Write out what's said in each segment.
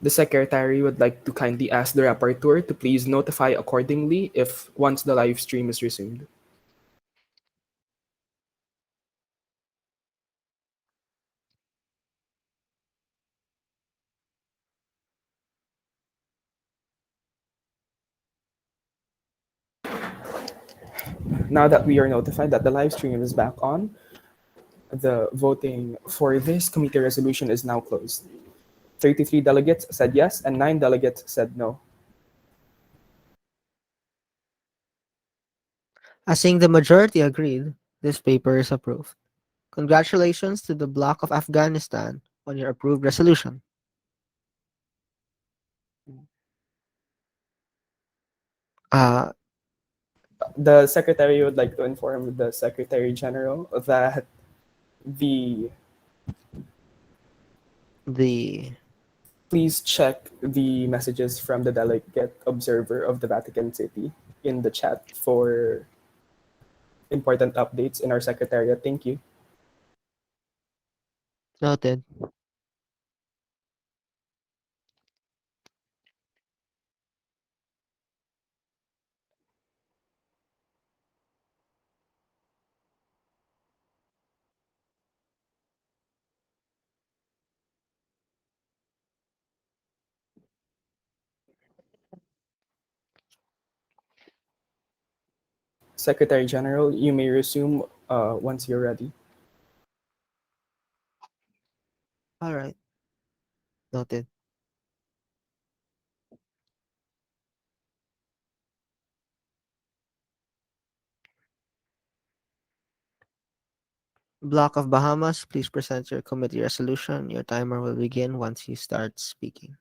The secretary would like to kindly ask the rapporteur to please notify accordingly if once the live stream is resumed. Now that we are notified that the live stream is back on, the voting for this committee resolution is now closed. 33 delegates said yes and 9 delegates said no. As seeing the majority agreed, this paper is approved. Congratulations to the Bloc of Afghanistan on your approved resolution. Uh, The secretary would like to inform the Secretary General that the the please check the messages from the delegate observer of the Vatican City in the chat for important updates in our secretariat. Thank you. Noted. Secretary General, you may resume once you're ready. All right. Noted. Bloc of Bahamas, please present your committee resolution. Your timer will begin once you start speaking.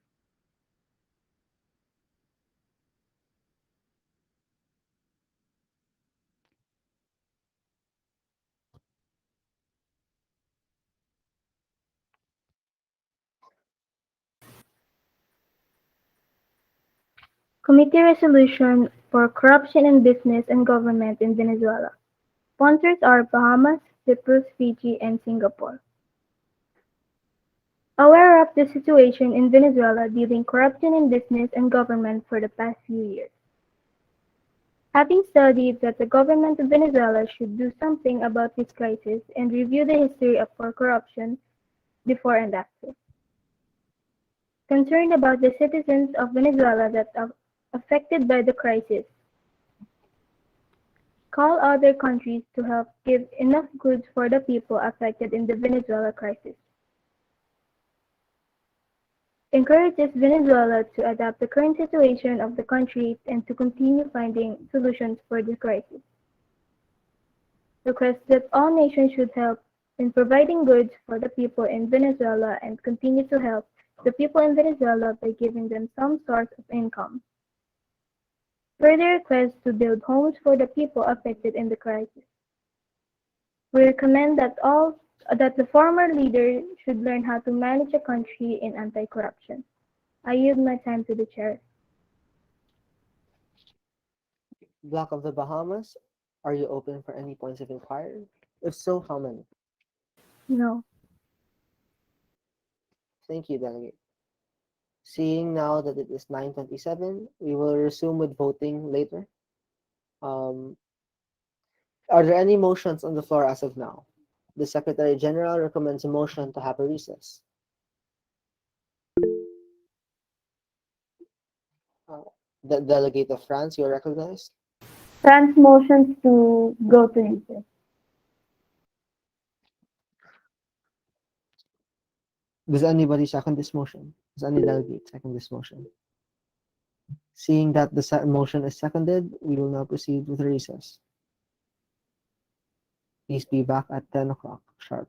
Committee Resolution for Corruption in Business and Government in Venezuela. Sponsors are Bahamas, Cyprus, Fiji, and Singapore. Aware of the situation in Venezuela dealing corruption in business and government for the past few years. Having studied that the government of Venezuela should do something about this crisis and review the history of corruption before and after. Concerned about the citizens of Venezuela that are affected by the crisis. Call other countries to help give enough goods for the people affected in the Venezuela crisis. Encourages Venezuela to adapt the current situation of the country and to continue finding solutions for the crisis. Requests that all nations should help in providing goods for the people in Venezuela and continue to help the people in Venezuela by giving them some source of income. Further requests to build homes for the people affected in the crisis. We recommend that the former leader should learn how to manage a country in anti-corruption. I yield my time to the chair. Bloc of the Bahamas, are you open for any points of inquiry? If so, how many? No. Thank you, Delegate. Seeing now that it is 9:27, we will resume with voting later. Are there any motions on the floor as of now? The Secretary General recommends a motion to have a recess. The Delegate of France, you are recognized. France motions to go to recess. Does anybody second this motion? Does any delegate second this motion? Seeing that the motion is seconded, we will now proceed with the recess. Please be back at 10 o'clock sharp.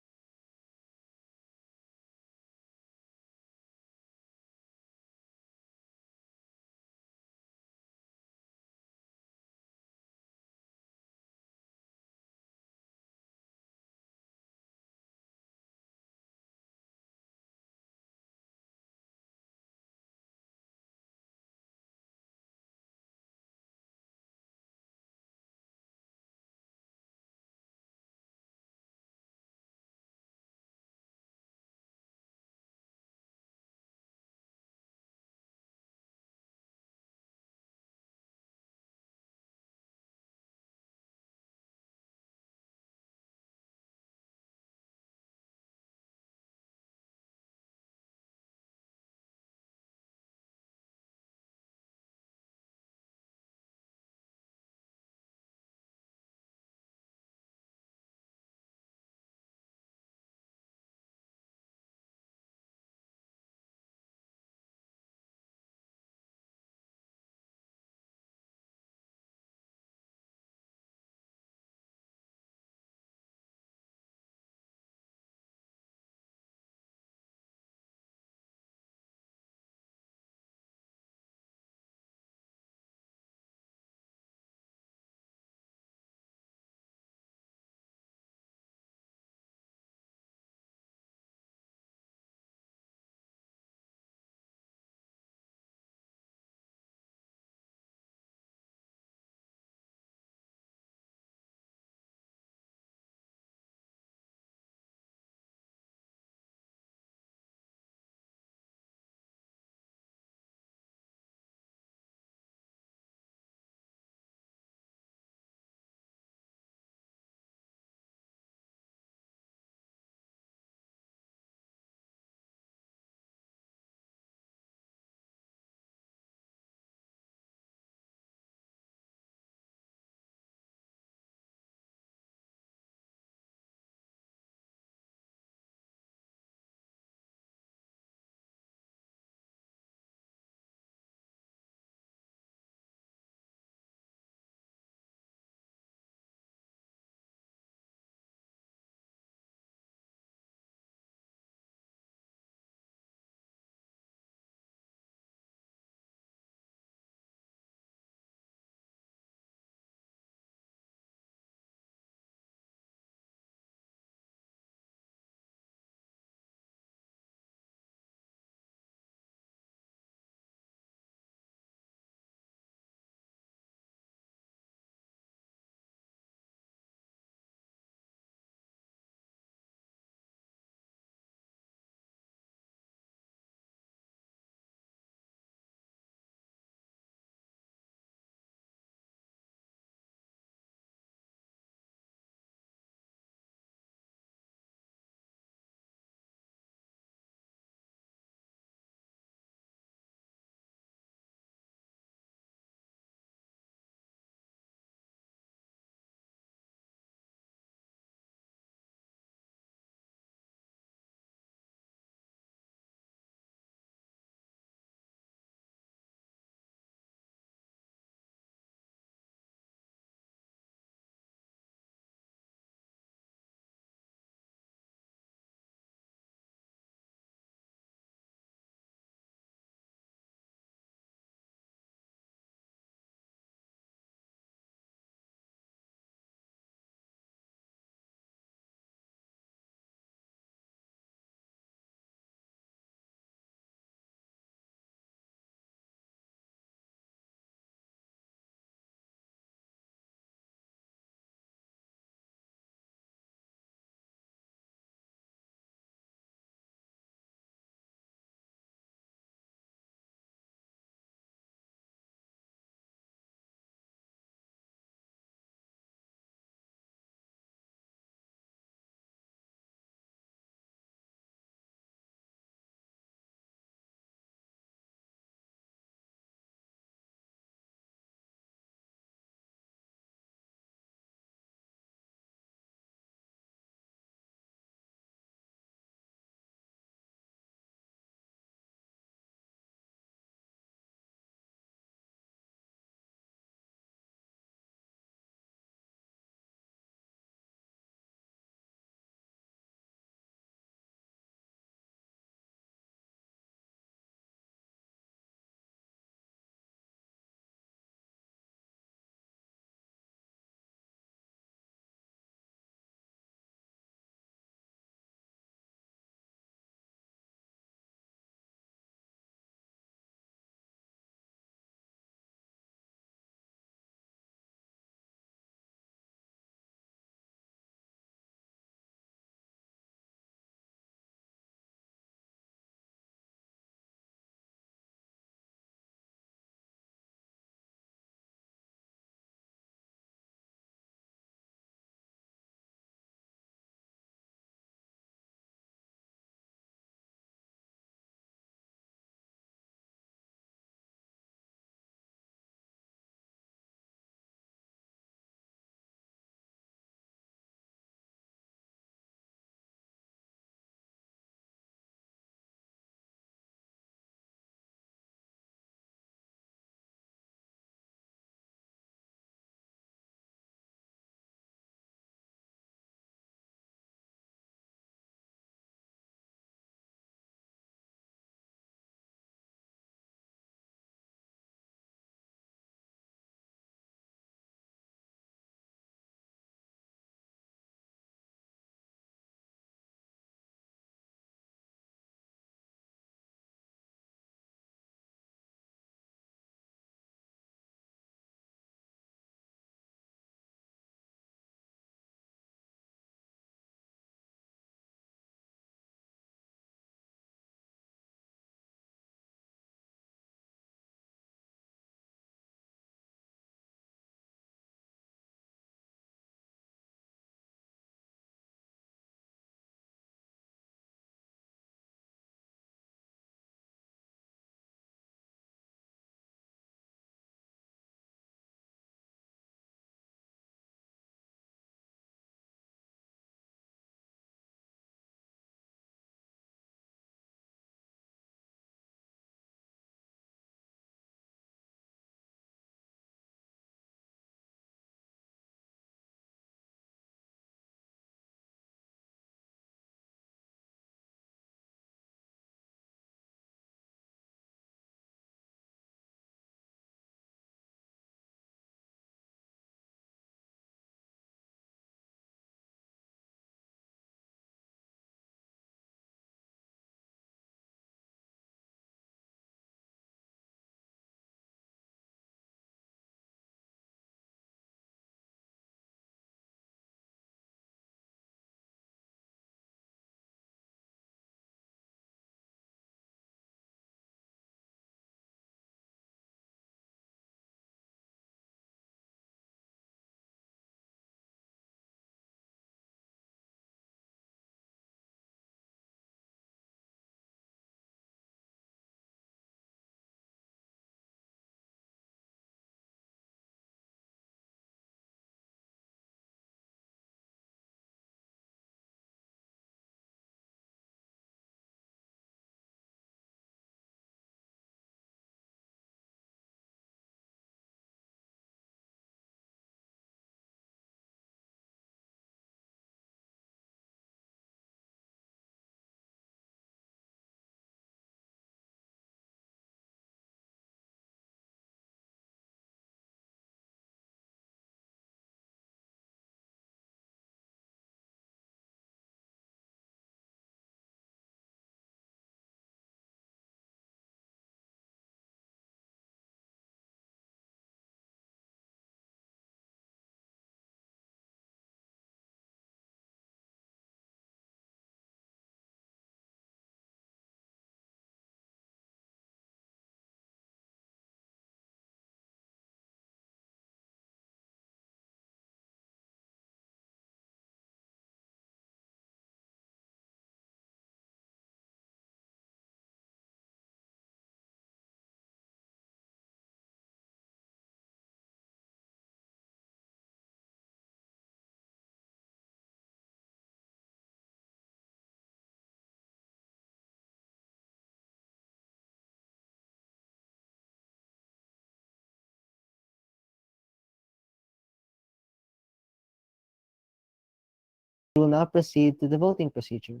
now proceed to the voting procedure.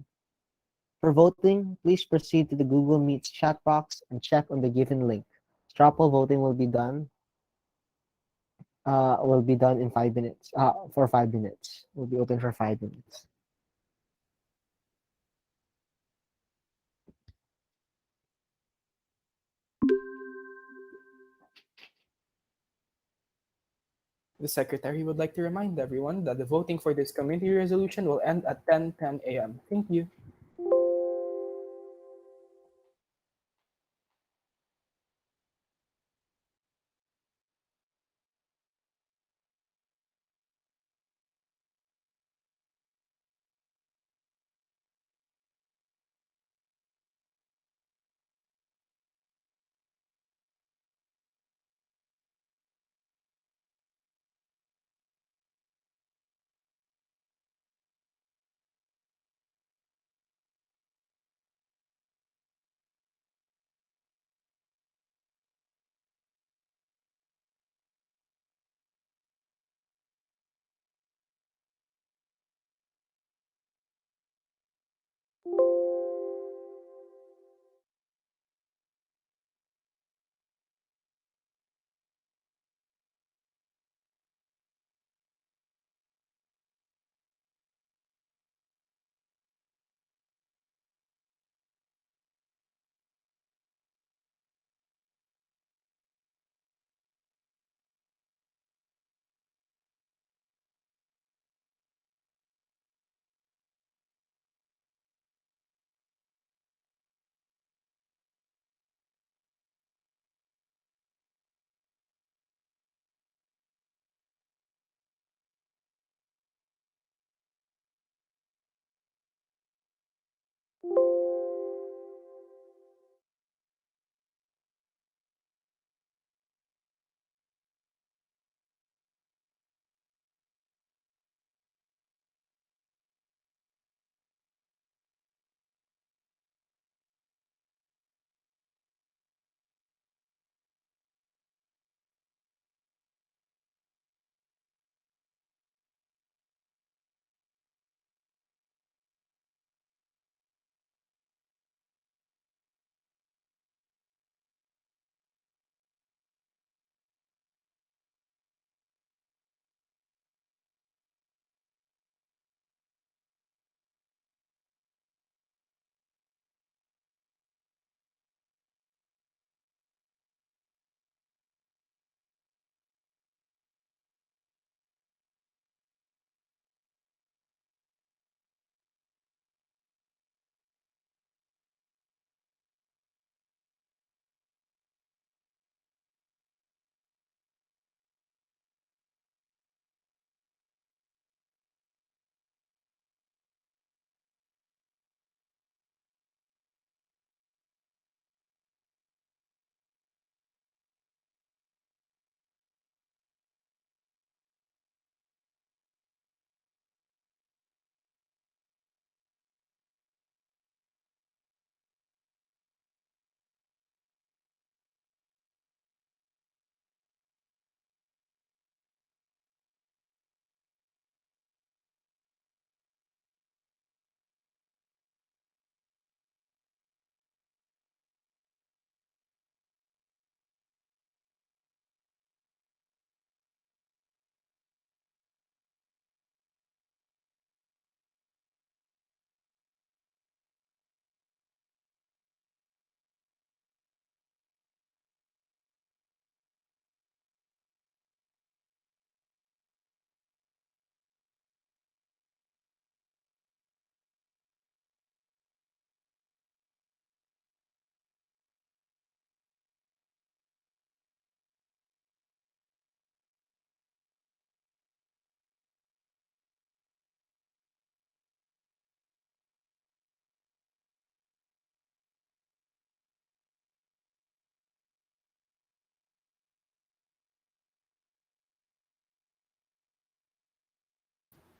For voting, please proceed to the Google Meets chat box and check on the given link. Straw poll voting will be done in 5 minutes. For 5 minutes. Will be open for 5 minutes. The Secretary would like to remind everyone that the voting for this committee resolution will end at 10:10 a.m. Thank you.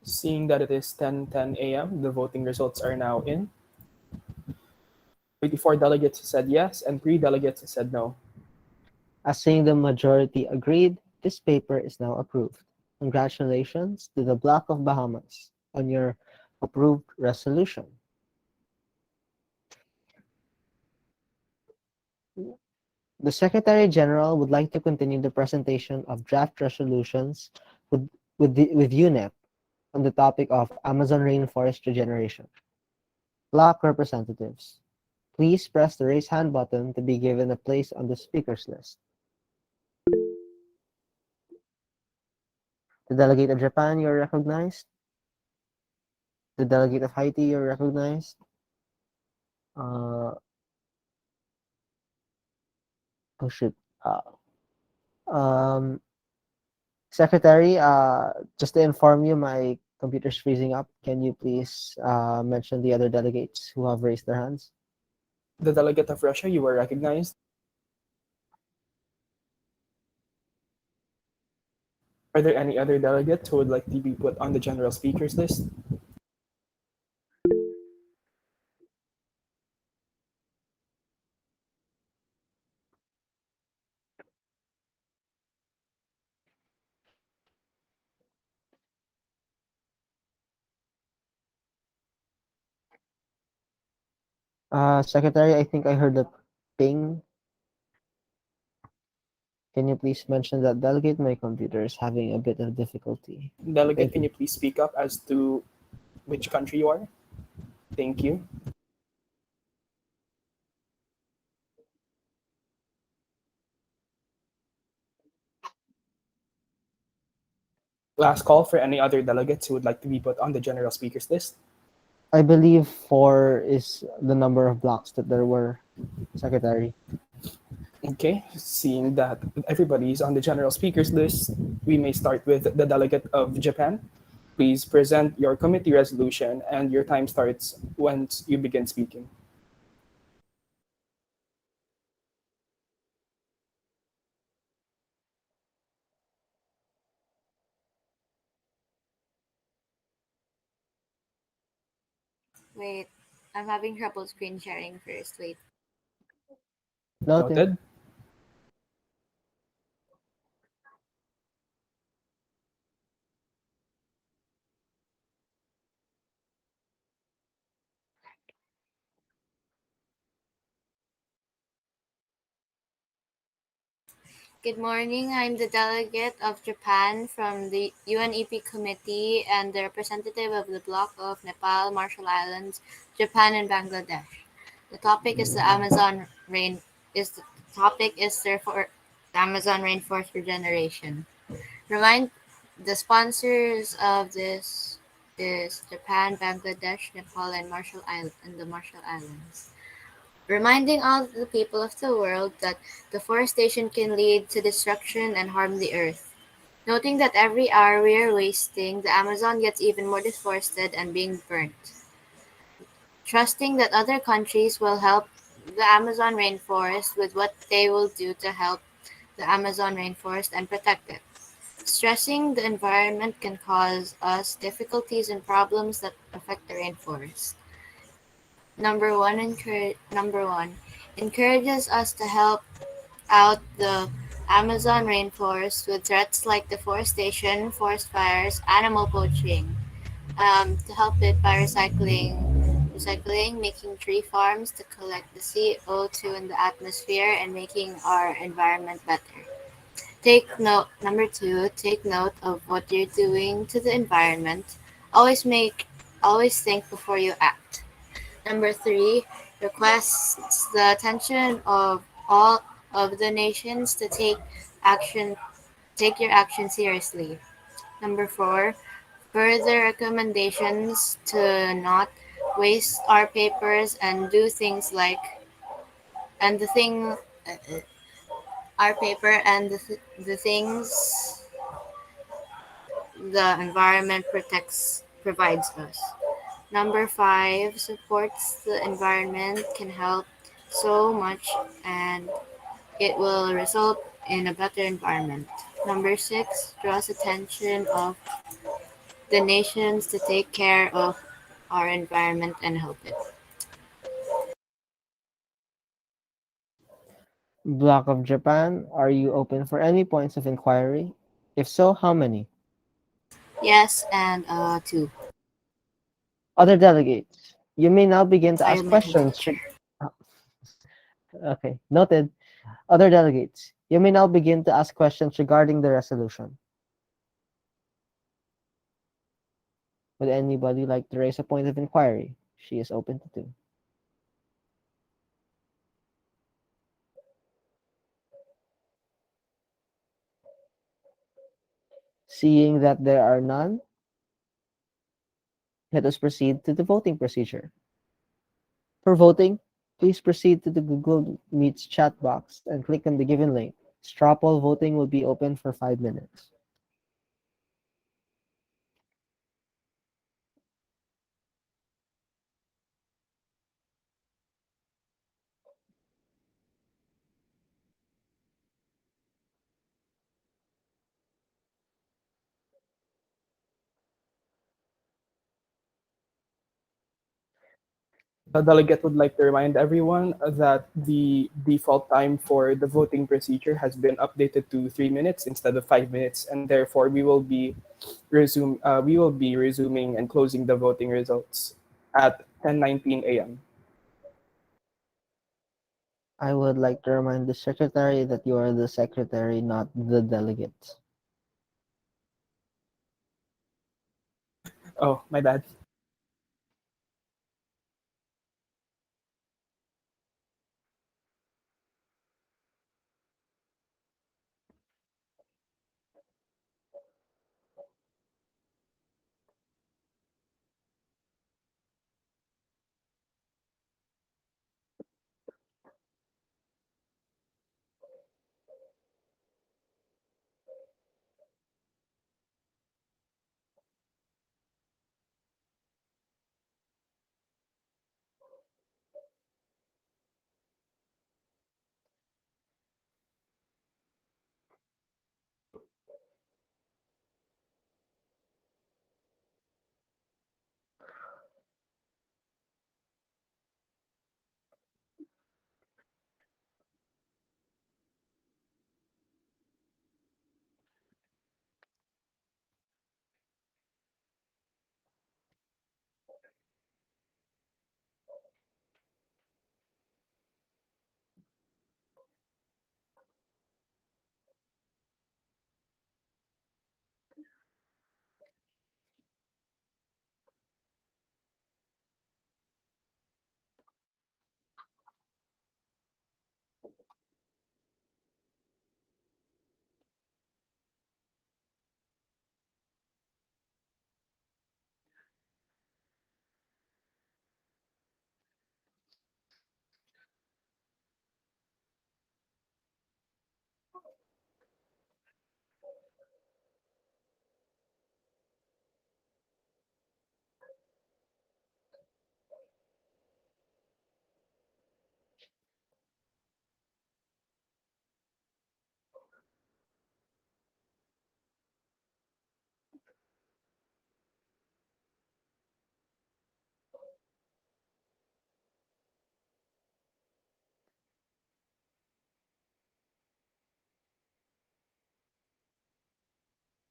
Seeing that it is 10:10 a.m., the voting results are now in. 84 delegates said yes and 3 delegates said no. As seeing the majority agreed, this paper is now approved. Congratulations to the Block of Bahamas on your approved resolution. The Secretary General would like to continue the presentation of draft resolutions with, with UNEP on the topic of Amazon rainforest regeneration. Block representatives, please press the raise hand button to be given a place on the speakers list. The delegate of Japan, you're recognized. The delegate of Haiti, you're recognized. Uh, oh shit. Uh, um, Secretary, just to inform you, my computer's freezing up. Can you please mention the other delegates who have raised their hands? The delegate of Russia, you are recognized. Are there any other delegates who would like to be put on the general speakers list? Secretary, I think I heard a ping. Can you please mention that delegate? My computer is having a bit of difficulty. Delegate, Thank can you. you please speak up as to which country you are? Thank you. Last call for any other delegates who would like to be put on the general speakers list. I believe four is the number of blocks that there were, Secretary. Okay, seeing that everybody is on the general speakers list, we may start with the delegate of Japan. Please present your committee resolution and your time starts once you begin speaking. Wait, I'm having trouble screen sharing first. Wait. Noted. Noted. Good morning. I'm the delegate of Japan from the UNEP committee and the representative of the bloc of Nepal, Marshall Islands, Japan, and Bangladesh. The topic is the Amazon rain. Is the topic is therefore the Amazon rainforest regeneration. Remind the sponsors of this is Japan, Bangladesh, Nepal, and the Marshall Islands. Reminding all the people of the world that deforestation can lead to destruction and harm the earth. Noting that every hour we are wasting, the Amazon gets even more deforested and being burnt. Trusting that other countries will help the Amazon rainforest with what they will do to help the Amazon rainforest and protect it. Stressing the environment can cause us difficulties and problems that affect the rainforest. Number one encourages us to help out the Amazon rainforest with threats like deforestation, forest fires, animal poaching. To help it by recycling, making tree farms to collect the CO2 in the atmosphere, and making our environment better. Take note. Number two, take note of what you're doing to the environment. Always think before you act. Number three, requests the attention of all of the nations to action, take your action seriously. Number four, further recommendations to not waste our papers and do things like and the thing our paper and the things the environment protects provides us. Number five, supports the environment can help so much and it will result in a better environment. Number six, draws attention of the nations to take care of our environment and help it. Bloc of Japan, are you open for any points of inquiry? If so, how many? Yes, and two. Other delegates, you may now begin to Sorry, ask my questions. temperature. Ah, okay, noted. Other delegates, you may now begin to ask questions regarding the resolution. Would anybody like to raise a point of inquiry? She is open to do. Seeing that there are none, let us proceed to the voting procedure. For voting, please proceed to the Google Meets chat box and click on the given link. Straw poll voting will be open for 5 minutes. The delegate would like to remind everyone that the default time for the voting procedure has been updated to 3 minutes instead of 5 minutes, and therefore we will be resuming and closing the voting results at 10:19 a.m. I would like to remind the secretary that you are the secretary, not the delegate. Oh, my bad.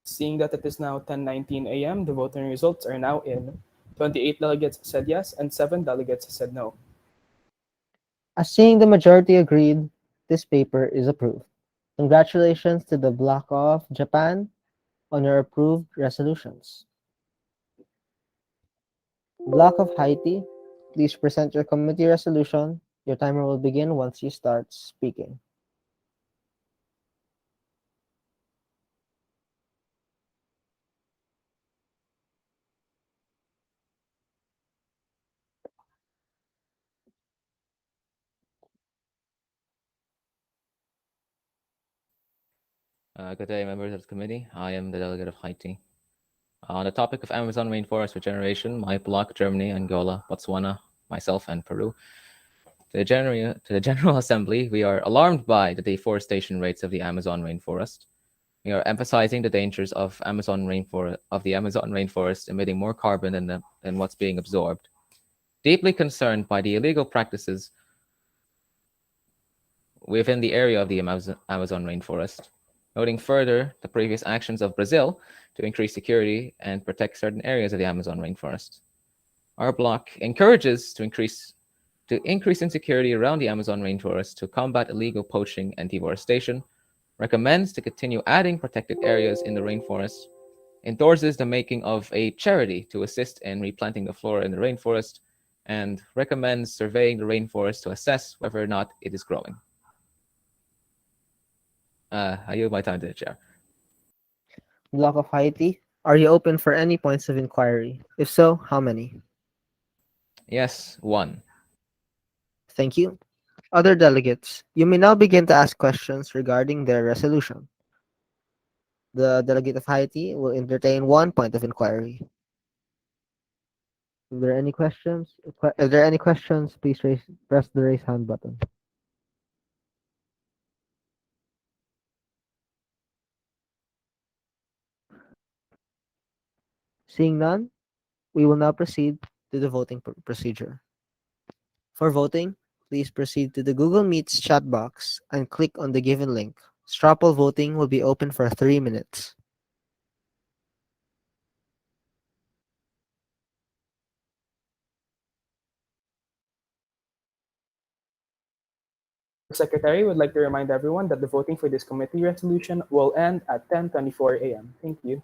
Seeing that it is now 10:19 a.m., the voting results are now in. 28 delegates said yes and 7 delegates said no. As seeing the majority agreed, this paper is approved. Congratulations to the Bloc of Japan on your approved resolutions. Bloc of Haiti, please present your committee resolution. Your timer will begin once you start speaking. Good day, members of the committee. I am the delegate of Haiti. On the topic of Amazon rainforest regeneration, my bloc, Germany, Angola, Botswana, myself, and Peru, to the General Assembly, we are alarmed by the deforestation rates of the Amazon rainforest. We are emphasizing the dangers of the Amazon rainforest emitting more carbon than what's being absorbed. Deeply concerned by the illegal practices within the area of the Amazon rainforest, noting further the previous actions of Brazil to increase security and protect certain areas of the Amazon rainforest. Our block encourages to increase insecurity around the Amazon rainforest to combat illegal poaching and deforestation, recommends to continue adding protected areas in the rainforest, endorses the making of a charity to assist in replanting the flora in the rainforest, and recommends surveying the rainforest to assess whether or not it is growing. I yield my time to the chair. Block of Haiti, are you open for any points of inquiry? If so, how many? Yes, one. Thank you. Other delegates, you may now begin to ask questions regarding their resolution. The delegate of Haiti will entertain one point of inquiry. If there are any questions, please press the raise hand button. Seeing none, we will now proceed to the voting procedure. For voting, please proceed to the Google Meets chat box and click on the given link. Straw poll voting will be open for 3 minutes. The Secretary would like to remind everyone that the voting for this committee resolution will end at 10:24 a.m. Thank you.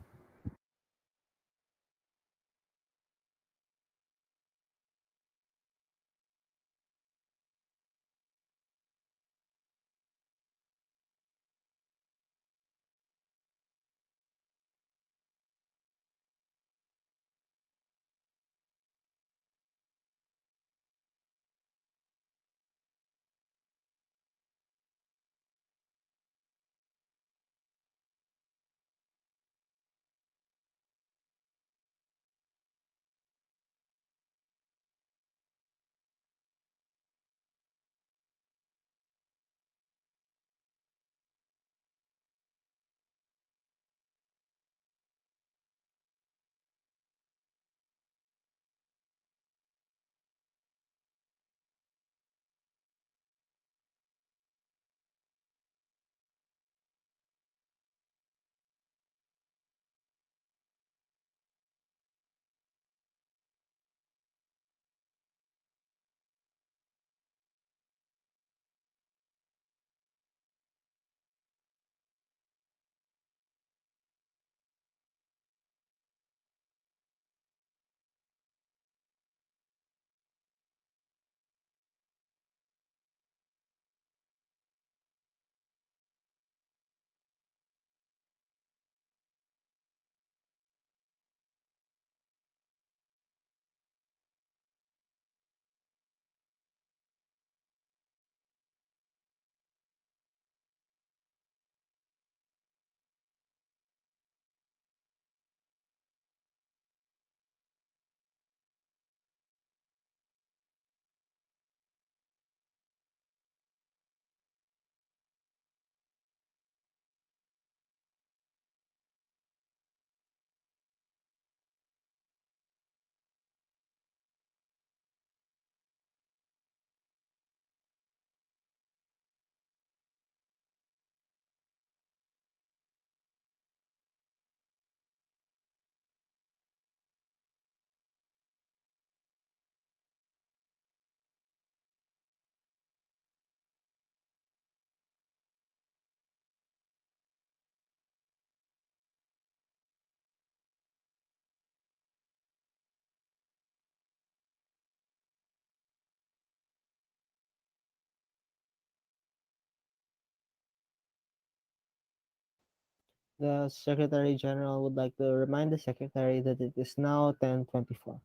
The Secretary General would like to remind the Secretary that it is now 10:24.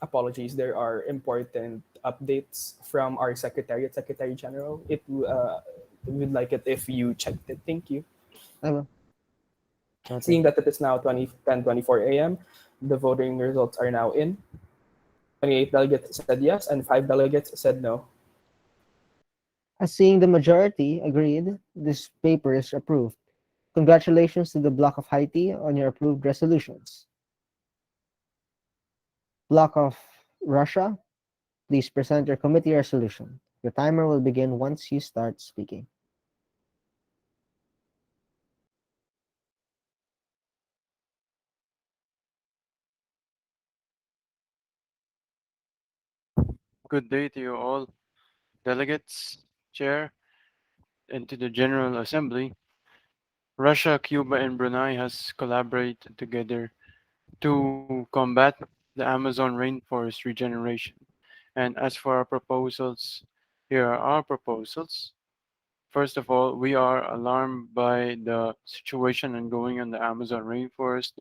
Apologies, there are important updates from our Secretariat, Secretary General. We'd like it if you checked it. Thank you. I will. Seeing Noted. that it is now 10:24 a.m., the voting results are now in. 28 delegates said yes, and 5 delegates said no. As seeing the majority agreed, this paper is approved. Congratulations to the Bloc of Haiti on your approved resolutions. Bloc of Russia, please present your committee resolution. Your timer will begin once you start speaking. Good day to you all, delegates, chair, and to the General Assembly. Russia, Cuba, and Brunei has collaborated together to combat the Amazon rainforest regeneration. And as for our proposals, here are our proposals. First of all, we are alarmed by the situation ongoing in the Amazon rainforest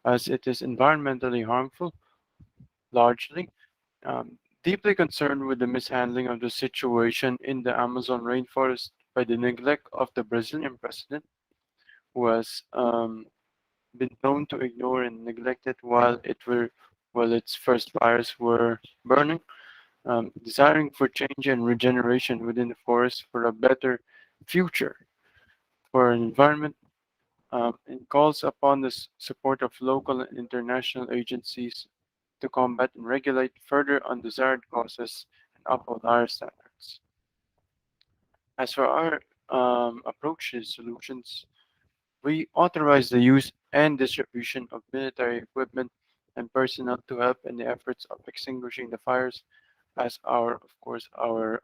as it is environmentally harmful, largely. Deeply concerned with the mishandling of the situation in the Amazon rainforest by the neglect of the Brazilian president, who has been known to ignore and neglect it while its first fires were burning, desiring for change and regeneration within the forest for a better future for an environment, and calls upon the support of local and international agencies to combat and regulate further undesired causes and uphold higher standards. As for our approach to solutions, we authorize the use and distribution of military equipment and personnel to help in the efforts of extinguishing the fires, as of course, our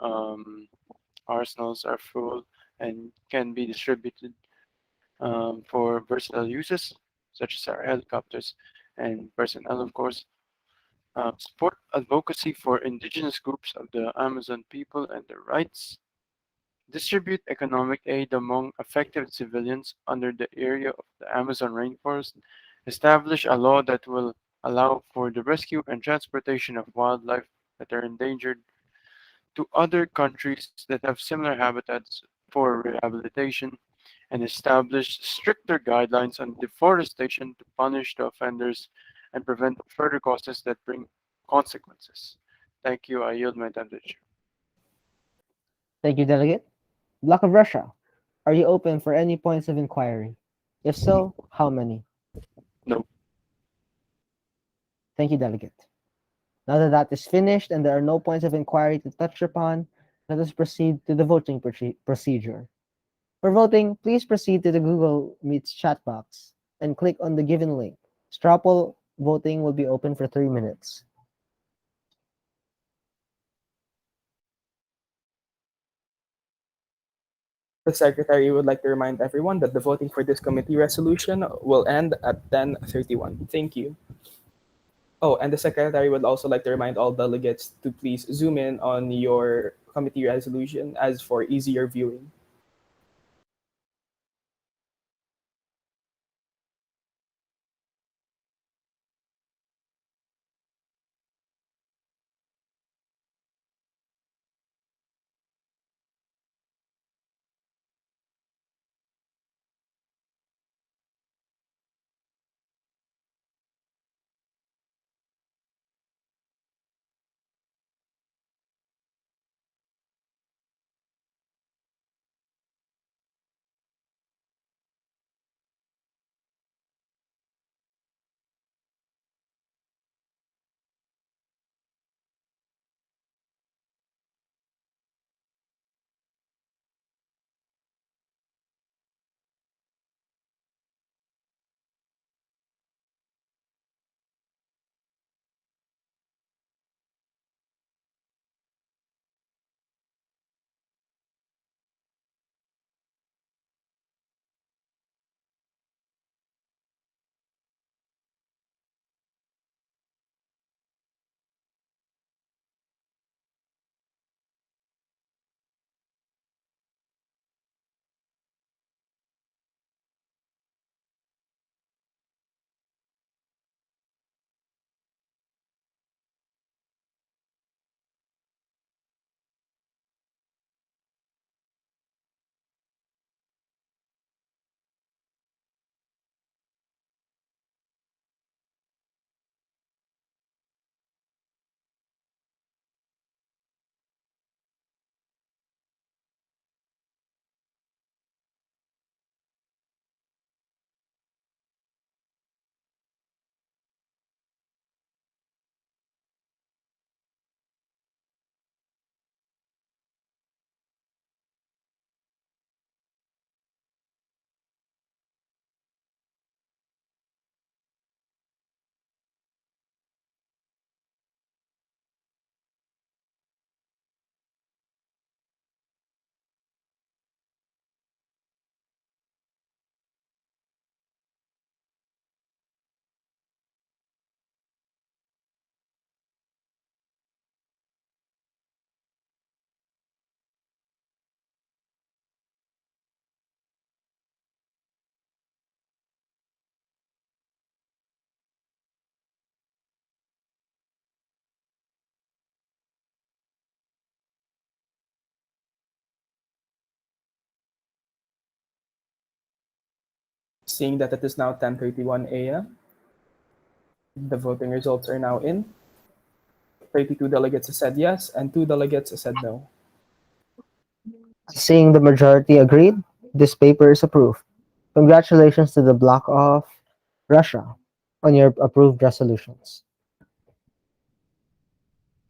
arsenals are full and can be distributed for versatile uses, such as our helicopters and personnel, of course. Support advocacy for indigenous groups of the Amazon people and their rights. Distribute economic aid among affected civilians under the area of the Amazon rainforest. Establish a law that will allow for the rescue and transportation of wildlife that are endangered to other countries that have similar habitats for rehabilitation, and establish stricter guidelines on deforestation to punish the offenders and prevent further causes that bring consequences. Thank you. I yield my time to the chair. Thank you, Delegate. Bloc of Russia, are you open for any points of inquiry? If so, how many? No. Thank you, Delegate. Now that that is finished and there are no points of inquiry to touch upon, let us proceed to the voting procedure. For voting, please proceed to the Google Meets chat box and click on the given link. Straw poll voting will be open for 3 minutes. The Secretary would like to remind everyone that the voting for this committee resolution will end at 10:31. Thank you. Oh, and the Secretary would also like to remind all delegates to please zoom in on your committee resolution as for easier viewing. Seeing that it is now 10:31 a.m., the voting results are now in. 32 delegates said yes, and 2 delegates said no. Seeing the majority agreed, this paper is approved. Congratulations to the bloc of Russia on your approved resolutions.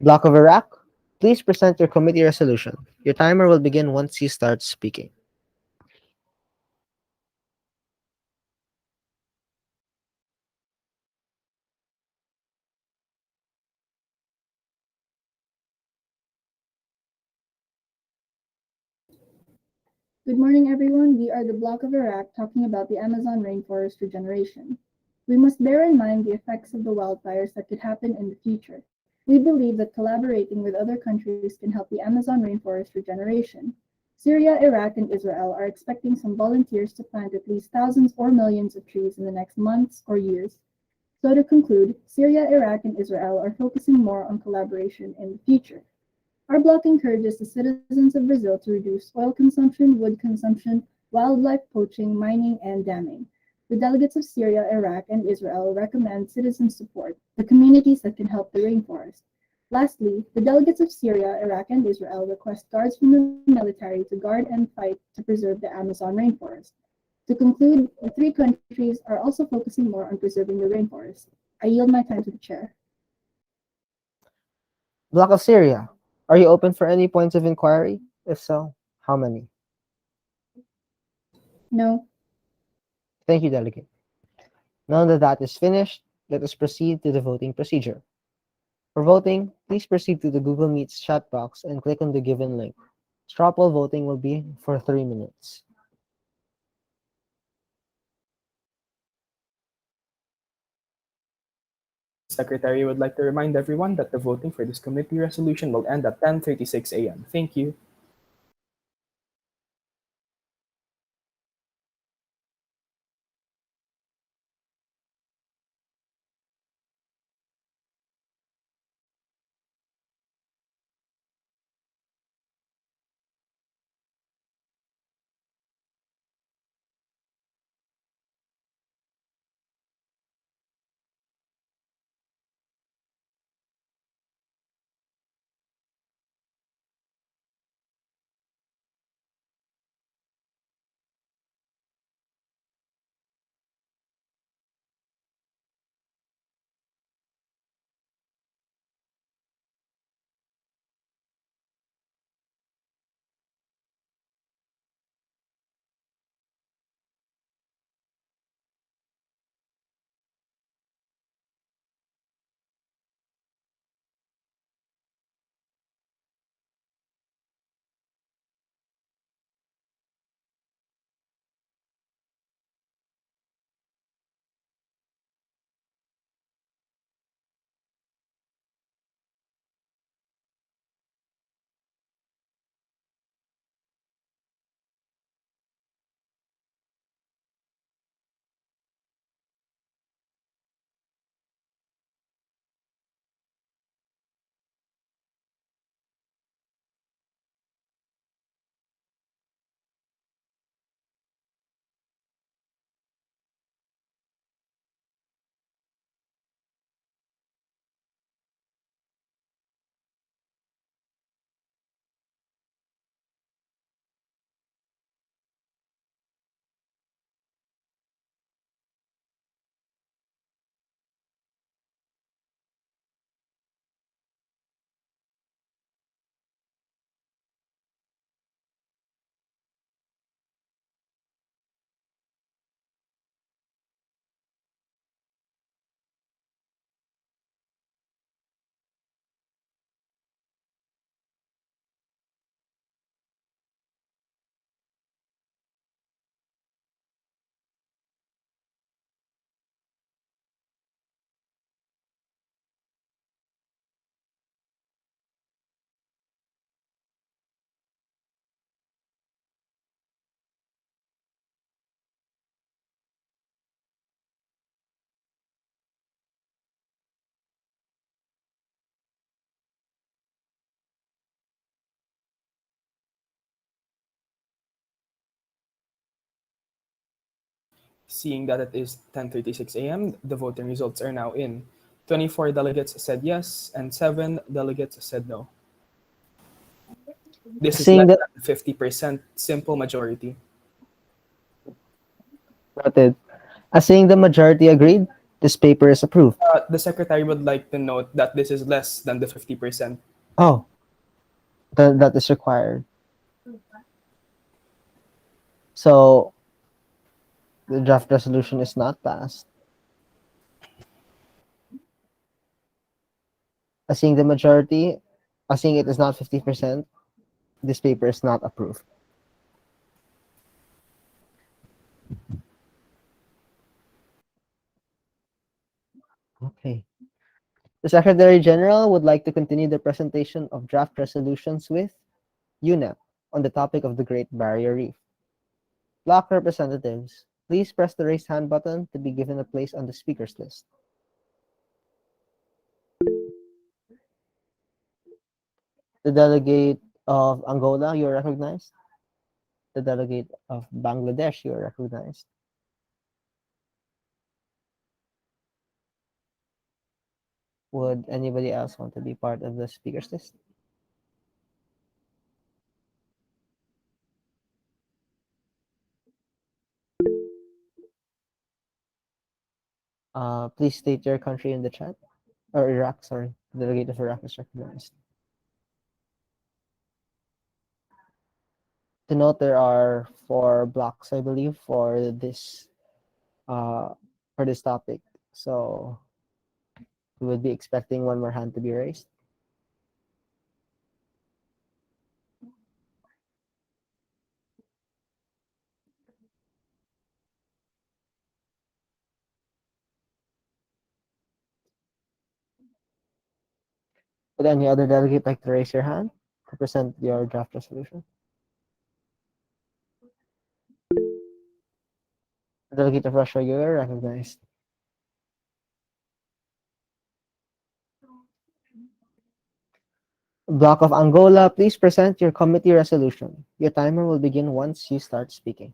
Bloc of Iraq, please present your committee resolution. Your timer will begin once you start speaking. Good morning, everyone. We are the Bloc of Iraq talking about the Amazon rainforest regeneration. We must bear in mind the effects of the wildfires that could happen in the future. We believe that collaborating with other countries can help the Amazon rainforest regeneration. Syria, Iraq, and Israel are expecting some volunteers to plant at least thousands or millions of trees in the next months or years. So to conclude, Syria, Iraq, and Israel are focusing more on collaboration in the future. Our bloc encourages the citizens of Brazil to reduce oil consumption, wood consumption, wildlife poaching, mining, and damming. The delegates of Syria, Iraq, and Israel recommend citizen support, the communities that can help the rainforest. Lastly, the delegates of Syria, Iraq, and Israel request guards from the military to guard and fight to preserve the Amazon rainforest. To conclude, the three countries are also focusing more on preserving the rainforest. I yield my time to the chair. Bloc of Syria, are you open for any points of inquiry? If so, how many? No. Thank you, Delegate. Now that that is finished, let us proceed to the voting procedure. For voting, please proceed to the Google Meets chat box and click on the given link. Straw poll voting will be for 3 minutes. Secretary would like to remind everyone that the voting for this committee resolution will end at 10:36 a.m. Thank you. Seeing that it is 10:36 a.m., the voting results are now in. 24 delegates said yes, and 7 delegates said no. This is Seeing less that than 50% simple majority. noted. Seeing the majority agreed, this paper is approved. The secretary would like to note that this is less than the 50%. Oh, that is required. So the draft resolution is not passed. Seeing the majority, seeing it is not 50%, this paper is not approved. Okay. The Secretary General would like to continue the presentation of draft resolutions with UNEP on the topic of the Great Barrier Reef. Block representatives, please press the raise hand button to be given a place on the speakers list. The delegate of Angola, you are recognized. The delegate of Bangladesh, you are recognized. Would anybody else want to be part of the speakers list? Please state your country in the chat. Or Iraq, sorry. The delegate of Iraq is recognized. To note, there are 4 blocks, I believe, uh, for this topic. So we would be expecting one more hand to be raised. Would any other delegate like to raise your hand to present your draft resolution? The delegate of Russia, you are recognized. Block of Angola, please present your committee resolution. Your timer will begin once you start speaking.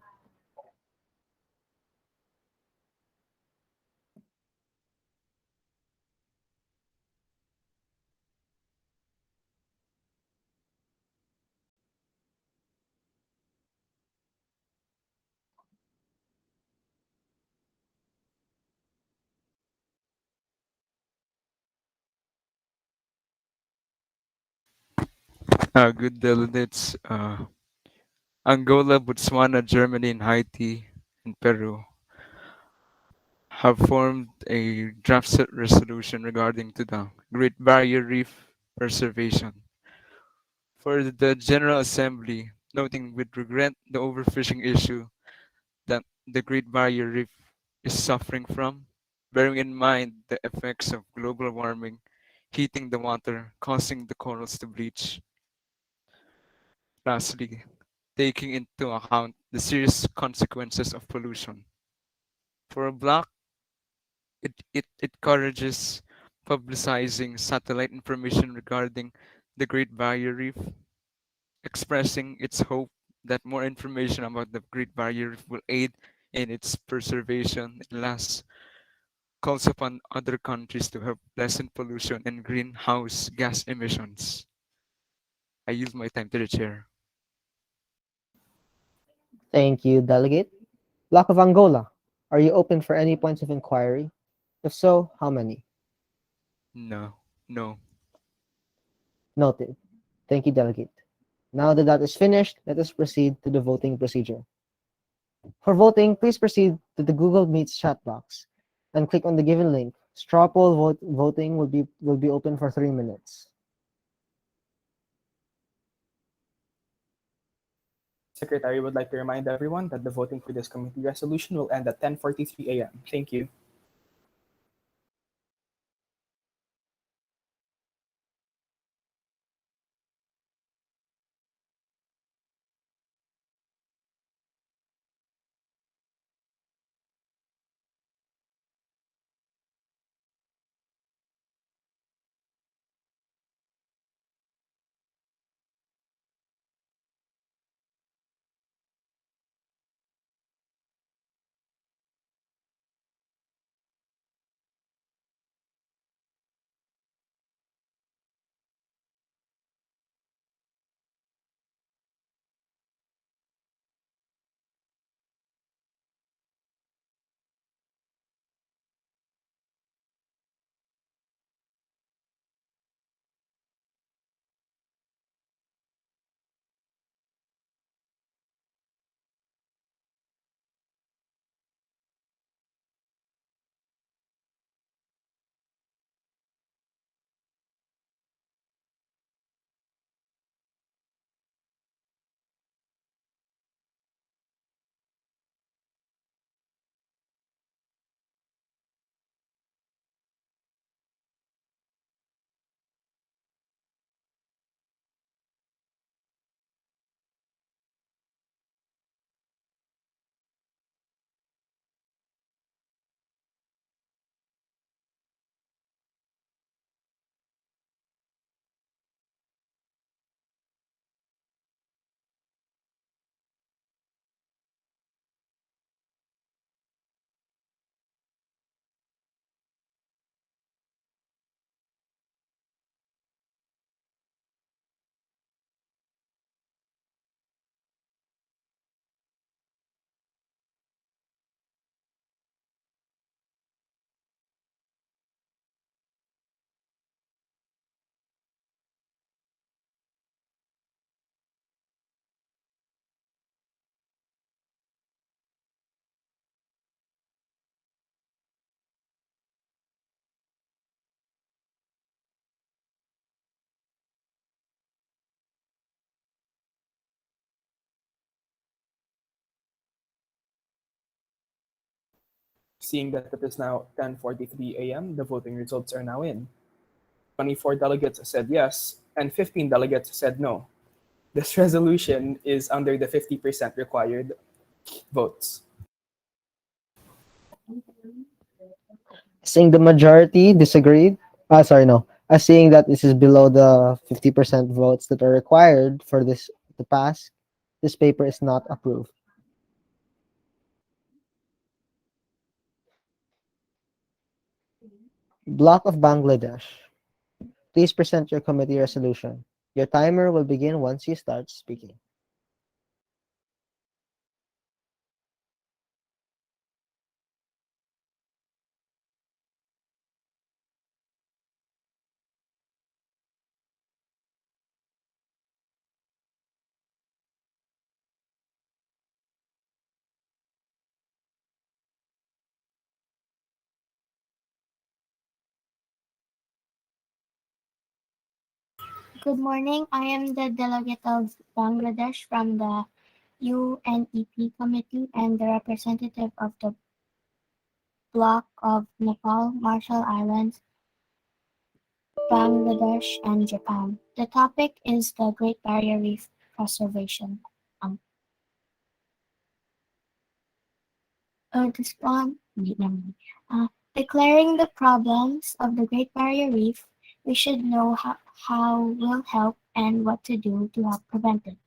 Good delegates, Angola, Botswana, Germany, and Haiti and Peru have formed a resolution regarding to the Great Barrier Reef preservation. For the General Assembly, noting with regret the overfishing issue that the Great Barrier Reef is suffering from, bearing in mind the effects of global warming, heating the water, causing the corals to bleach. Lastly, taking into account the serious consequences of pollution. For a block, it encourages publicizing satellite information regarding the Great Barrier Reef, expressing its hope that more information about the Great Barrier Reef will aid in its preservation. And last, calls upon other countries to help lessen pollution and greenhouse gas emissions. I use my time to the chair. Thank you, delegate. Block of Angola, are you open for any points of inquiry? If so, how many? No, no. Noted. Thank you, delegate. Now that that is finished, let us proceed to the voting procedure. For voting, please proceed to the Google Meets chat box and click on the given link. Straw poll voting will be open for 3 minutes. Secretary would like to remind everyone that the voting for this committee resolution will end at 10:43 a.m. Thank you. Seeing that it is now 10:43 a.m., the voting results are now in. 24 delegates said yes, and 15 delegates said no. This resolution is under the 50% required votes. Seeing the majority disagreed. Sorry, no. Seeing that this is below the 50% votes that are required for this to pass, this paper is not approved. Bloc of Bangladesh. Please present your committee resolution. Your timer will begin once you start speaking. Good morning. I am the delegate of Bangladesh from the UNEP committee and the representative of the bloc of Nepal, Marshall Islands, Bangladesh, and Japan. The topic is the Great Barrier Reef preservation. Um, this one, wait, never mind. Declaring the problems of the Great Barrier Reef, we should know how will help and what to do to help prevent it.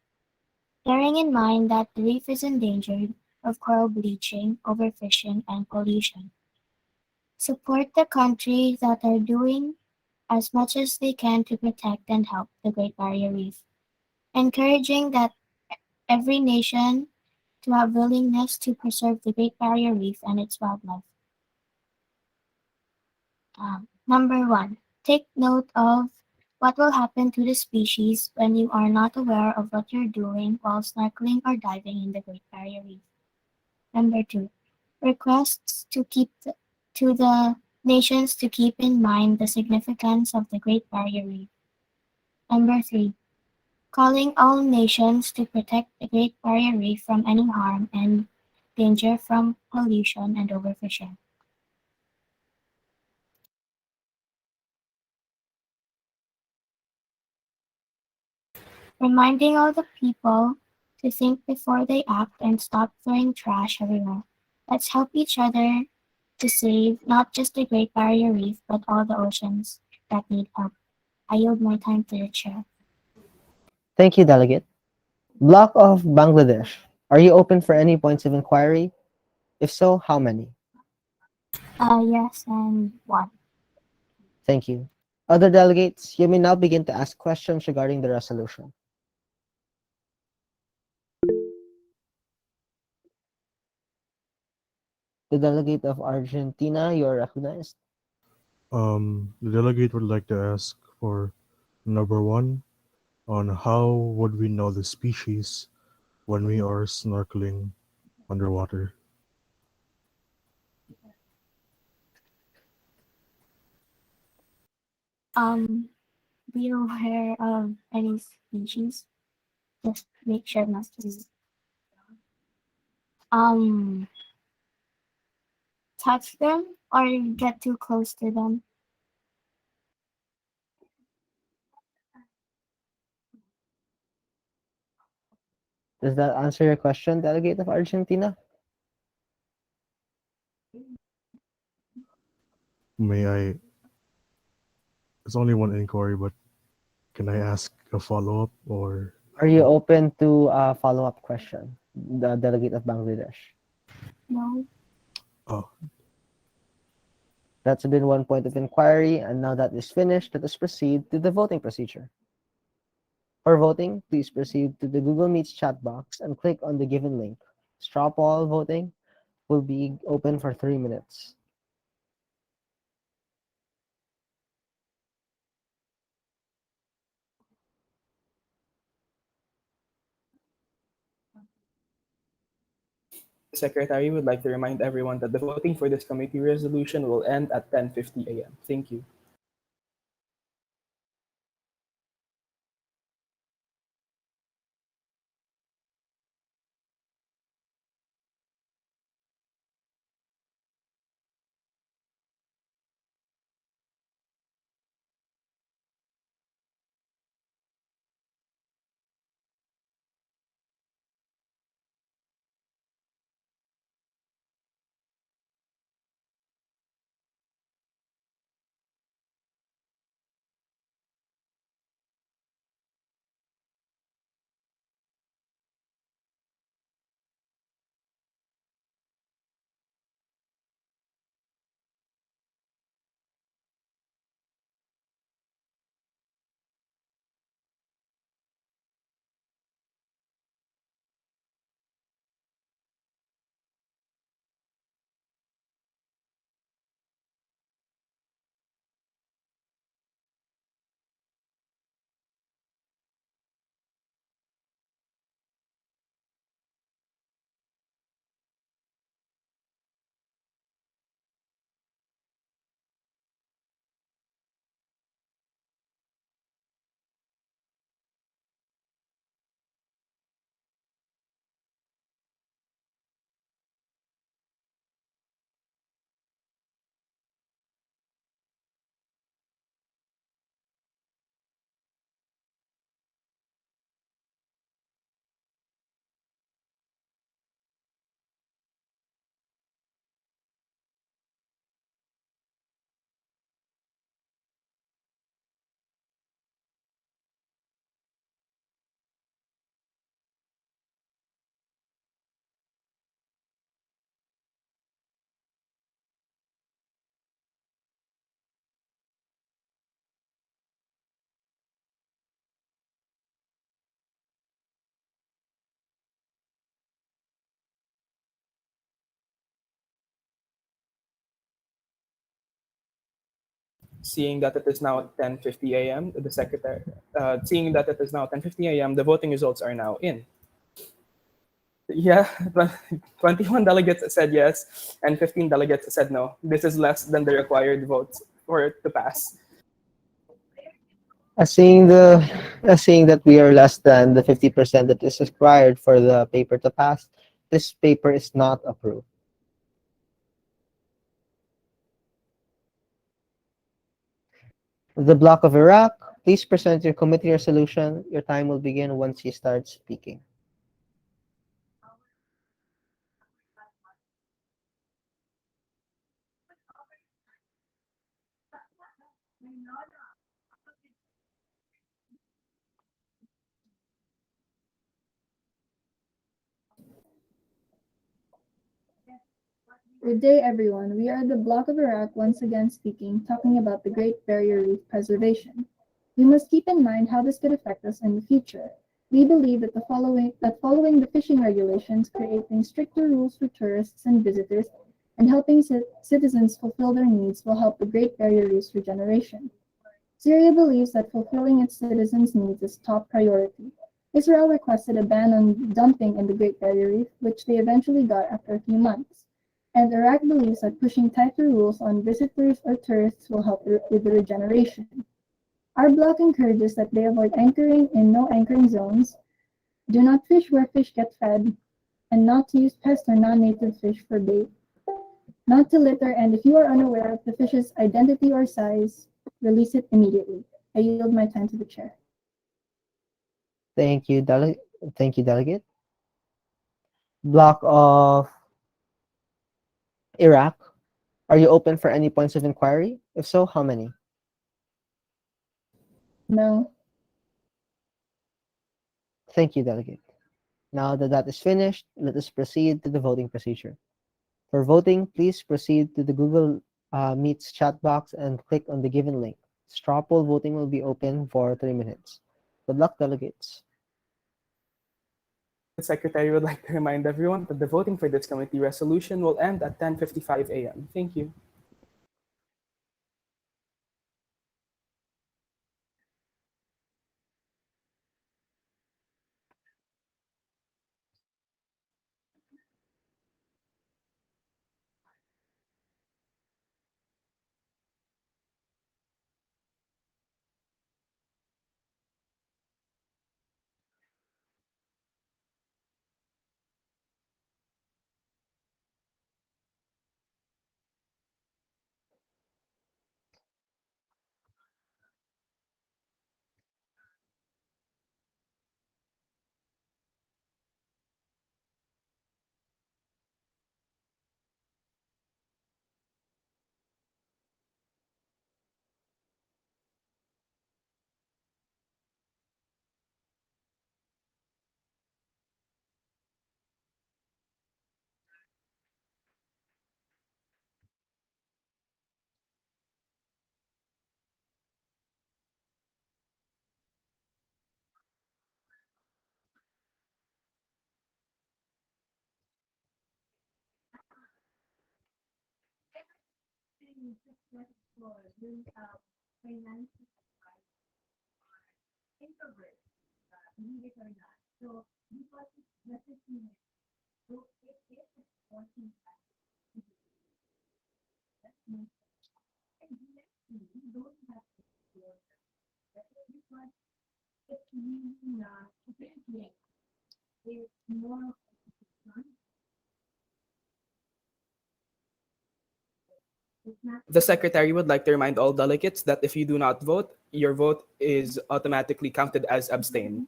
Bearing in mind that the reef is endangered of coral bleaching, overfishing, and pollution. Support the countries that are doing as much as they can to protect and help the Great Barrier Reef. Encouraging that every nation to have willingness to preserve the Great Barrier Reef and its wildlife. Number one, take note of what will happen to the species when you are not aware of what you're doing while snorkeling or diving in the Great Barrier Reef. Number two, requests to the nations to keep in mind the significance of the Great Barrier Reef. Number three, calling all nations to protect the Great Barrier Reef from any harm and danger from pollution and overfishing. Reminding all the people to think before they act and stop throwing trash everywhere. Let's help each other to save not just the Great Barrier Reef, but all the oceans that need help. I yield my time to the chair. Thank you, Delegate. Bloc of Bangladesh. Are you open for any points of inquiry? If so, how many? Yes, and one. Thank you. Other delegates, you may now begin to ask questions regarding the resolution. The delegate of Argentina, you are recognized. The delegate would like to ask for number one on how would we know the species when we are snorkeling underwater? Be aware of any species. Just make sure not to um touch them or get too close to them. Does that answer your question, delegate of Argentina? May I? It's only one inquiry, but can I ask a follow up or? Are you open to a follow-up question, the delegate of Bangladesh? No. Oh, That's been one point of inquiry, and now that is finished, let us proceed to the voting procedure. For voting, please proceed to the Google Meets chat box and click on the given link. Straw poll voting will be open for 3 minutes. The Secretary would like to remind everyone that the voting for this committee resolution will end at 10:50 a.m. Thank you. Seeing that it is now 10:50 a.m., the secretary, seeing that it is now 10:50 a.m., the voting results are now in. Yeah, 21 delegates said yes, and 15 delegates said no. This is less than the required votes for it to pass. Seeing that we are less than the 50% that is required for the paper to pass, this paper is not approved. The block of Iraq, please present your committee resolution. Your time will begin once you start speaking. Good day, everyone. We are the Bloc of Iraq once again speaking, talking about the Great Barrier Reef preservation. We must keep in mind how this could affect us in the future. We believe that following the fishing regulations, creating stricter rules for tourists and visitors, and helping citizens fulfill their needs will help the Great Barrier Reef's regeneration. Syria believes that fulfilling its citizens' needs is top priority. Israel requested a ban on dumping in the Great Barrier Reef, which they eventually got after a few months. And Iraq believes that pushing tighter rules on visitors or tourists will help with the regeneration. Our bloc encourages that they avoid anchoring in no anchoring zones, do not fish where fish get fed, and not to use pest or non-native fish for bait, not to litter, and if you are unaware of the fish's identity or size, release it immediately. I yield my time to the chair. Thank you, Delegate. Block of Iraq, are you open for any points of inquiry? If so, how many? No. Thank you, Delegate. Now that that is finished, let us proceed to the voting procedure. For voting, please proceed to the Google Meets chat box and click on the given link. Straw poll voting will be open for 3 minutes. Good luck, delegates. The secretary would like to remind everyone that the voting for this committee resolution will end at 10:55 a.m. Thank you. The secretary would like to remind all delegates that if you do not vote, your vote is automatically counted as abstain.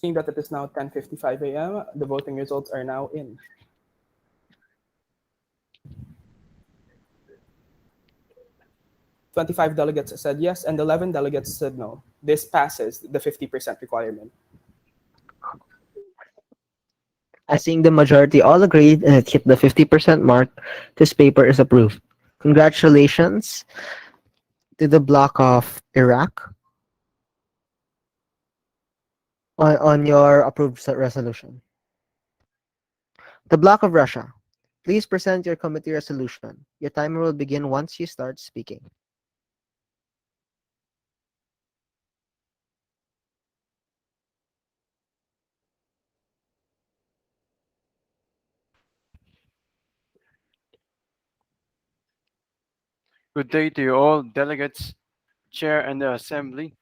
Seeing that it is now 10:55 a.m., the voting results are now in. 25 delegates said yes and 11 delegates said no. This passes the 50% requirement. As seeing the majority all agreed and it hit the 50% mark, this paper is approved. Congratulations to the bloc of Iraq on your approved resolution. The bloc of Russia, please present your committee resolution. Your timer will begin once you start speaking. Good day to you all, delegates, chair, and the assembly.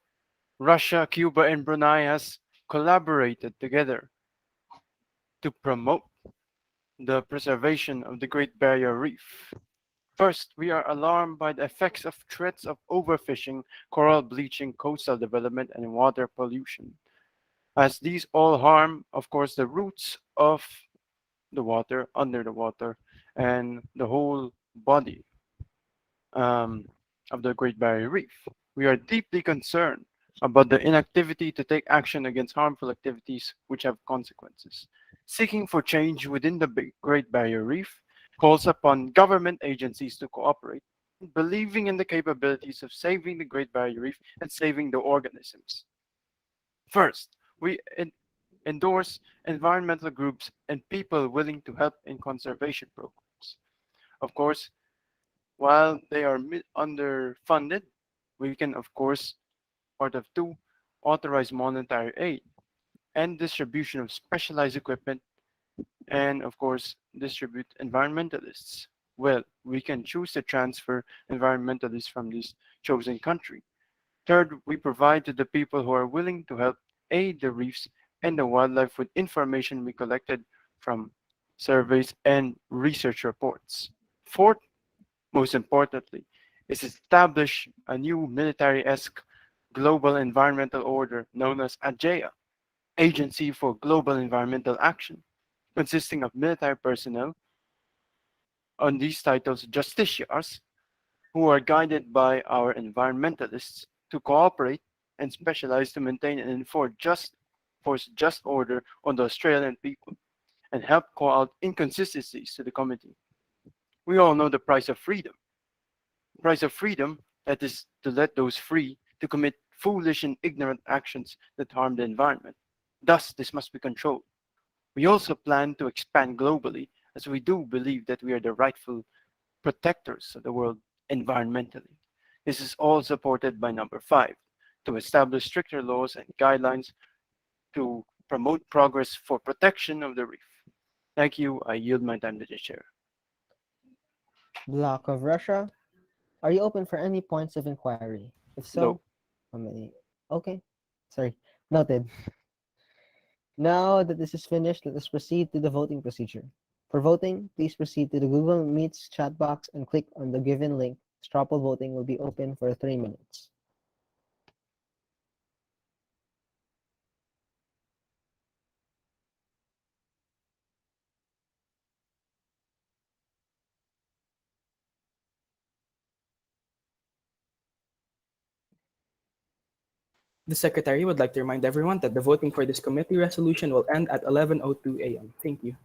Russia, Cuba, and Brunei has collaborated together to promote the preservation of the Great Barrier Reef. First, we are alarmed by the effects of threats of overfishing, coral bleaching, coastal development, and water pollution, as these all harm, of course, the roots of the water, under the water, and the whole body um, of the Great Barrier Reef. We are deeply concerned about the inactivity to take action against harmful activities which have consequences. Seeking for change within the Great Barrier Reef calls upon government agencies to cooperate, believing in the capabilities of saving the Great Barrier Reef and saving the organisms. First, we endorse environmental groups and people willing to help in conservation programs. Of course, while they are underfunded, we can, of course, part of two, authorize monetary aid and distribution of specialized equipment, and, of course, distribute environmentalists. Well, we can choose to transfer environmentalists from this chosen country. Third, we provide to the people who are willing to help aid the reefs and the wildlife with information we collected from surveys and research reports. Fourth, most importantly, is establish a new military-esque global environmental order known as AGEA, Agency for Global Environmental Action, consisting of military personnel on these titles justiciars who are guided by our environmentalists to cooperate and specialize to maintain and enforce just order on the Australian people and help call out inconsistencies to the committee. We all know the price of freedom. Price of freedom, that is to let those free to commit foolish and ignorant actions that harm the environment. Thus, this must be controlled. We also plan to expand globally as we do believe that we are the rightful protectors of the world environmentally. This is all supported by number five, to establish stricter laws and guidelines to promote progress for protection of the reef. Thank you. I yield my time to the chair. Bloc of Russia, are you open for any points of inquiry? If so, No. how many? Okay, sorry, noted. Now that this is finished, let us proceed to the voting procedure. For voting, please proceed to the Google Meets chat box and click on the given link. Straw poll voting will be open for 3 minutes. The Secretary would like to remind everyone that the voting for this committee resolution will end at 11:02 a.m. Thank you.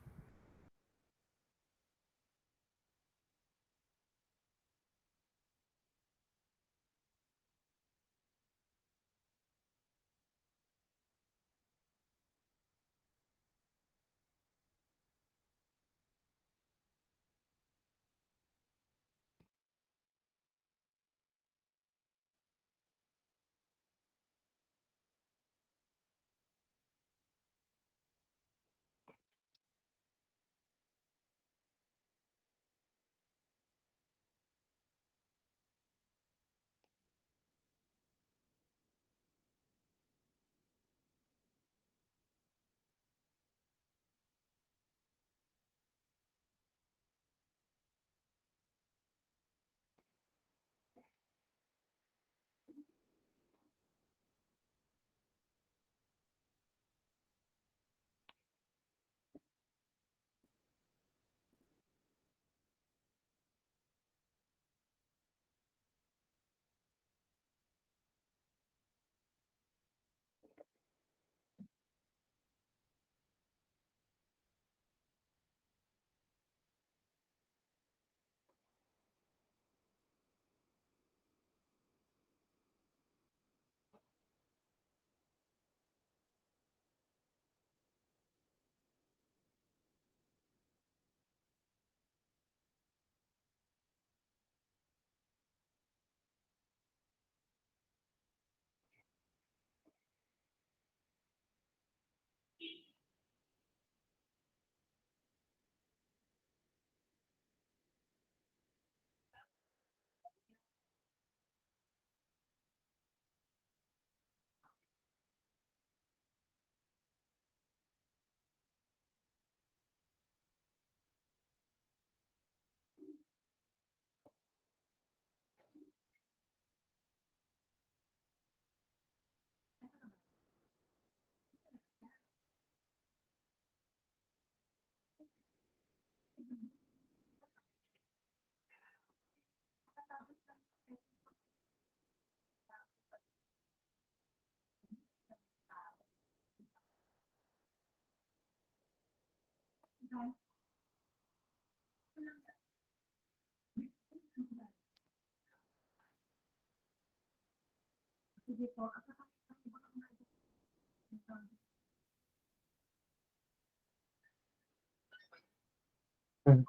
Mhm.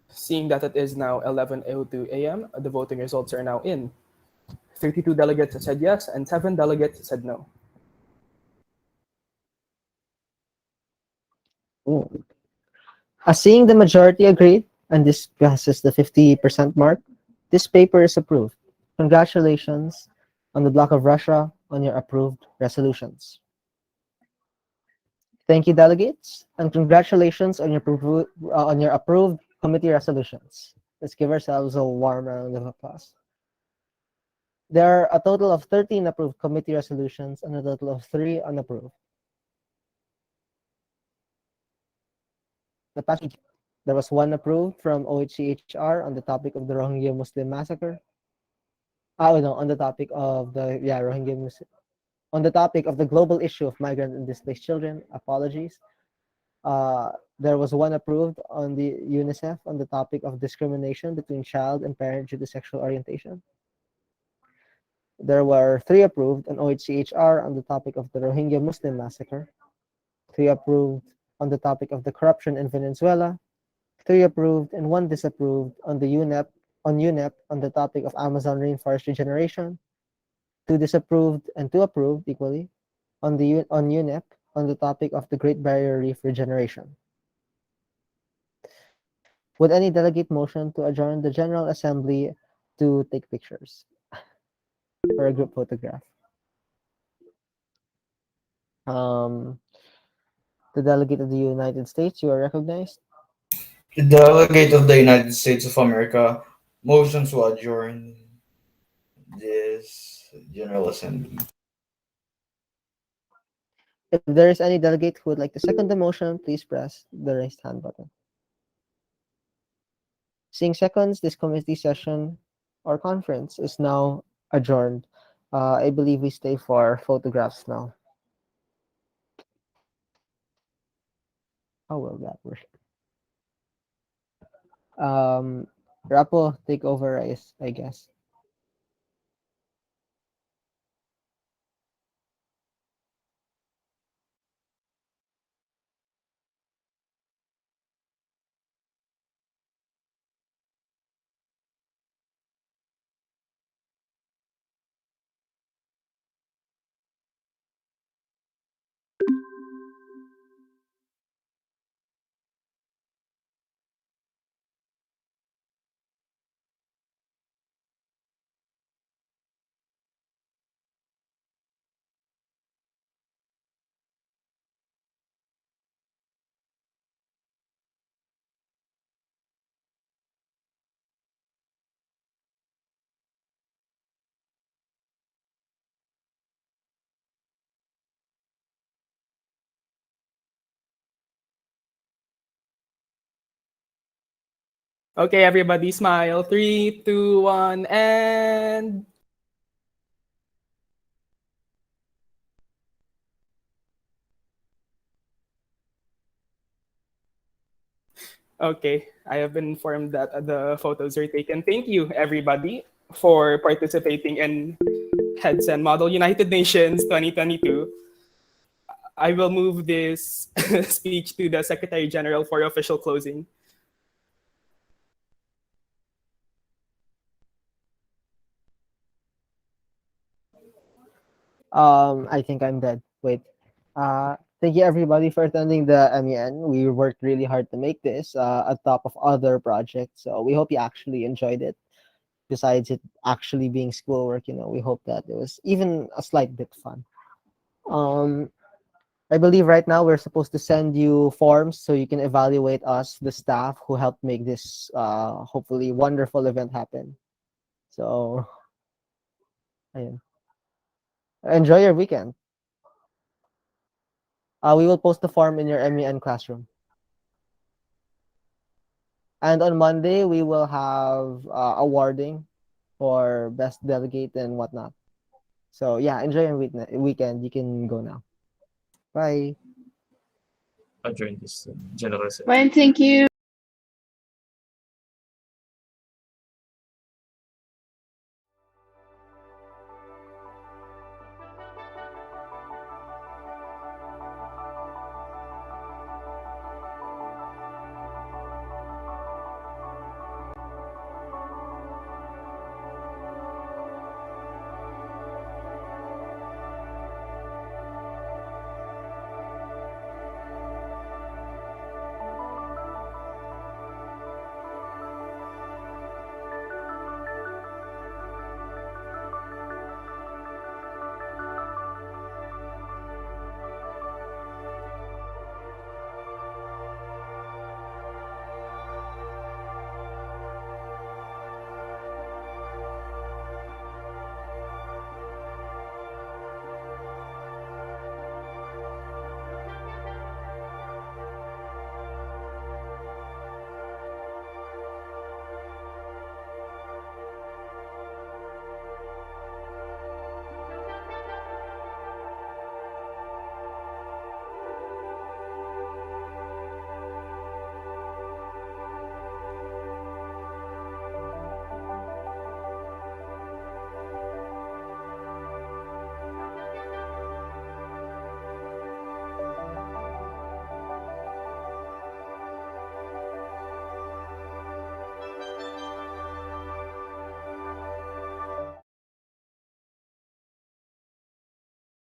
Seeing that it is now 11:02 a.m., the voting results are now in. 32 delegates said yes, and 7 delegates said no. Ooh. Seeing the majority agreed, and this passes the 50% mark, this paper is approved. Congratulations on the bloc of Russia on your approved resolutions. Thank you, delegates, and congratulations on your approved committee resolutions. Let's give ourselves a warm round of applause. There are a total of 13 approved committee resolutions and a total of 3 unapproved. The passage, there was one approved from OHCHR on the topic of the Rohingya Muslim massacre. No, on the topic of the Rohingya Muslim, on the topic of the global issue of migrant and displaced children. Apologies. There was one approved on the UNICEF on the topic of discrimination between child and parent due to sexual orientation. There were 3 approved on OHCHR on the topic of the Rohingya Muslim massacre. 3 approved on the topic of the corruption in Venezuela. 3 approved and 1 disapproved on the UNEP on the topic of Amazon rainforest regeneration. 2 disapproved and 2 approved equally on UNEP on the topic of the Great Barrier Reef regeneration. Would any delegate motion to adjourn the General Assembly to take pictures for a group photograph? Um, the delegate of the United States, you are recognized. The delegate of the United States of America motions to adjourn this General Assembly. If there is any delegate who would like to second the motion, please press the raised hand button. Seeing seconds, this committee session or conference is now adjourned. I believe we stay for photographs now. How will that work? Rapo, take over, I guess. Okay, everybody smile. 3, 2, 1, and okay. I have been informed that the photos are taken. Thank you, everybody, for participating in HEDCen Model United Nations 2022. I will move this speech to the Secretary General for official closing. I think I'm dead. Wait. Thank you everybody for attending the MEN. We worked really hard to make this on top of other projects. So we hope you actually enjoyed it. Besides it actually being schoolwork, we hope that it was even a slight bit fun. Um, I believe right now we're supposed to send you forms so you can evaluate us, the staff who helped make this hopefully wonderful event happen. So, ayun. Enjoy your weekend. We will post the form in your MEN classroom. And on Monday, we will have awarding for best delegate and whatnot. So yeah, enjoy your weekend. You can go now. Bye. Adjourn this general Fine, thank you.